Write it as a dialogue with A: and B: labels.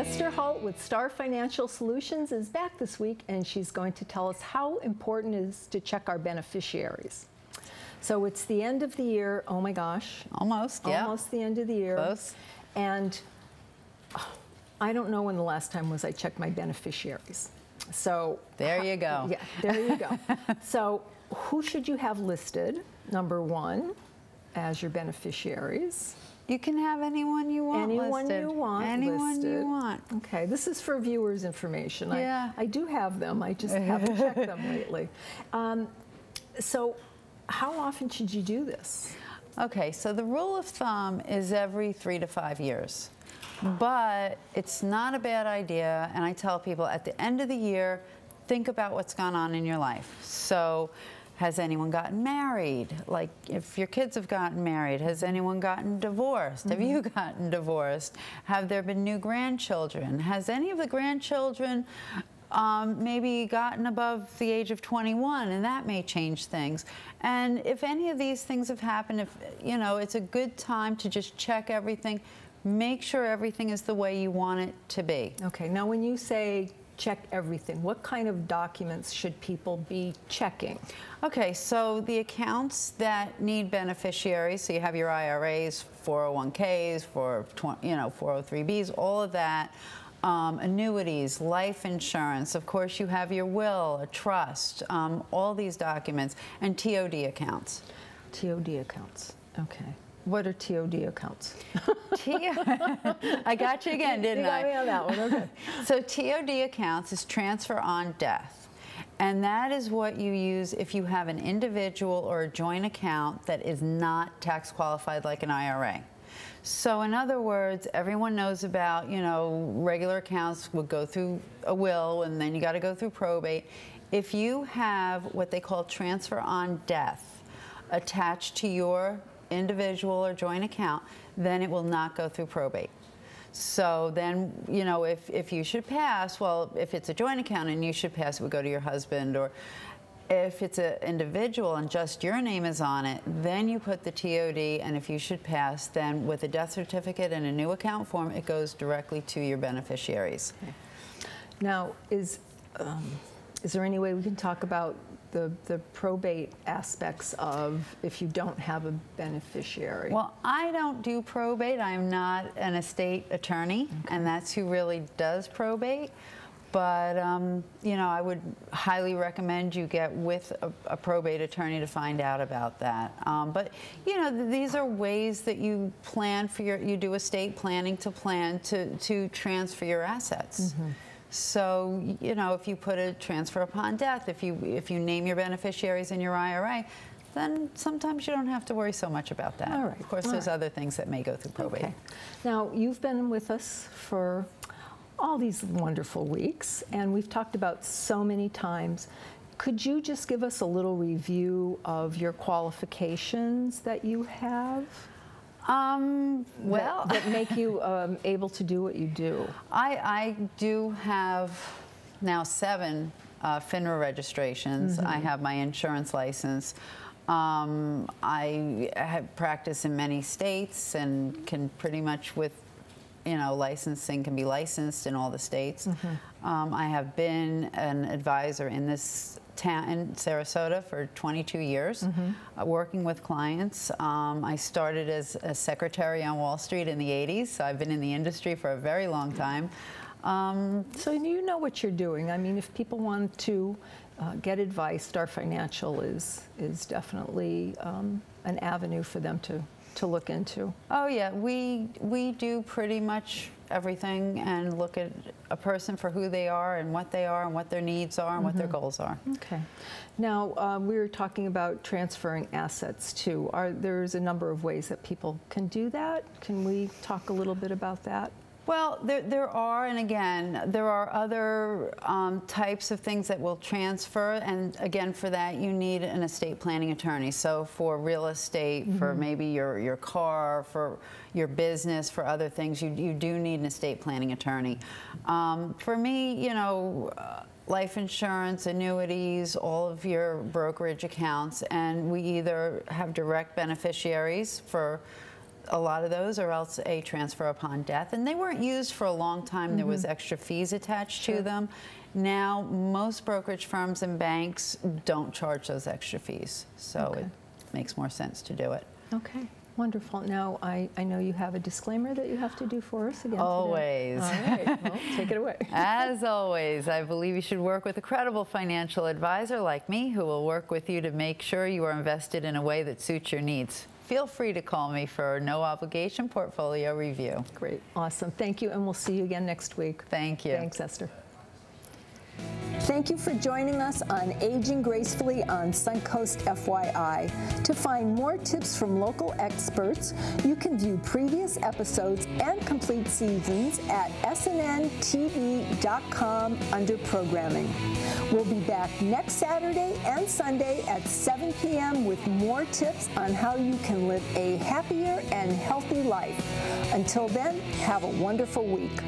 A: Esther Halt with Star Financial Solutions is back this week, and she's going to tell us how important it is to check our beneficiaries. So it's the end of the year. Oh my gosh.
B: Almost, yeah.
A: Almost the end of the year.
B: Close.
A: And I don't know when the last time was I checked my beneficiaries. So
B: there you go.
A: Yeah, there you go. So who should you have listed, number one, as your beneficiaries?
B: You can have anyone you want
A: anyone
B: listed.
A: You want
B: anyone
A: listed.
B: You want.
A: Okay, this is for viewers' information.
B: Yeah.
A: I do have them. I just haven't checked them lately. So how often should you do this?
B: Okay, so the rule of thumb is every 3 to 5 years. But it's not a bad idea, and I tell people at the end of the year, think about what's gone on in your life. So has anyone gotten married? Like if your kids have gotten married, has anyone gotten divorced? Have you gotten divorced? Have there been new grandchildren? Has any of the grandchildren maybe gotten above the age of 21, and that may change things. And if any of these things have happened, if you know, it's a good time to just check everything, make sure everything is the way you want it to be.
A: Okay, now when you say check everything, what kind of documents should people be checking?
B: Okay, so the accounts that need beneficiaries, so you have your IRAs, 401ks, 403bs, all of that. Annuities, life insurance, of course you have your will, a trust, all these documents, and TOD accounts.
A: TOD accounts, okay. What are TOD accounts?
B: I got you again, didn't I?
A: You got me on that one, okay.
B: So TOD accounts is transfer on death. And that is what you use if you have an individual or a joint account that is not tax qualified like an IRA. So in other words, everyone knows about, you know, regular accounts would go through a will and then you got to go through probate. If you have what they call transfer on death attached to your individual or joint account, then it will not go through probate. So then, you know, if you should pass, well, if it's a joint account and you should pass, it would go to your husband, or if it's an individual and just your name is on it, then you put the TOD, and if you should pass, then with a death certificate and a new account form, it goes directly to your beneficiaries.
A: Okay. Now, is there any way we can talk about the probate aspects of if you don't have a beneficiary?
B: Well, I don't do probate. I'm not an estate attorney, and that's who really does probate. But, you know, I would highly recommend you get with a probate attorney to find out about that. But, you know, these are ways that you plan for you do estate planning to plan to transfer your assets. So, you know, if you put a transfer upon death, if you name your beneficiaries in your IRA, then sometimes you don't have to worry so much about that.
A: All right.
B: Of course, there's other things that may go through probate.
A: Okay. Now, you've been with us for all these wonderful weeks, and we've talked about so many times. Could you just give us a little review of your qualifications that you have?
B: Well,
A: that make you able to do what you do.
B: I do have now 7 FINRA registrations. I have my insurance license. I have practiced in many states and can pretty much with, you know, licensing can be licensed in all the states. I have been an advisor in this town in Sarasota for 22 years, working with clients. I started as a secretary on Wall Street in the 80s, so I've been in the industry for a very long time.
A: So you know what you're doing. I mean, if people want to get advice, Star Financial is definitely an avenue for them to look into.
B: Oh yeah, we do pretty much everything and look at a person for who they are and what their needs are and what their goals are.
A: Okay. Now, we were talking about transferring assets too. There's a number of ways that people can do that. Can we talk a little bit about that?
B: Well, there are, and again, there are other types of things that will transfer, and again, for that, you need an estate planning attorney. So for real estate, for maybe your car, for your business, for other things, you do need an estate planning attorney. For me, you know, life insurance, annuities, all of your brokerage accounts, and we either have direct beneficiaries for a lot of those, or else a transfer upon death. And they weren't used for a long time. There was extra fees attached to them. Now, most brokerage firms and banks don't charge those extra fees. So it makes more sense to do it.
A: Okay. Wonderful. Now, I know you have a disclaimer that you have to do for us again
B: Always.
A: Today. All right. Well, take it away.
B: As always, I believe you should work with a credible financial advisor like me who will work with you to make sure you are invested in a way that suits your needs. Feel free to call me for a no-obligation portfolio review.
A: Great. Awesome. Thank you, and we'll see you again next week.
B: Thank you.
A: Thanks, Esther. Thank you for joining us on Aging Gracefully on Suncoast FYI. To find more tips from local experts, you can view previous episodes and complete seasons at snntv.com under Programming. We'll be back next Saturday and Sunday at 7 p.m. with more tips on how you can live a happier and healthy life. Until then, have a wonderful week.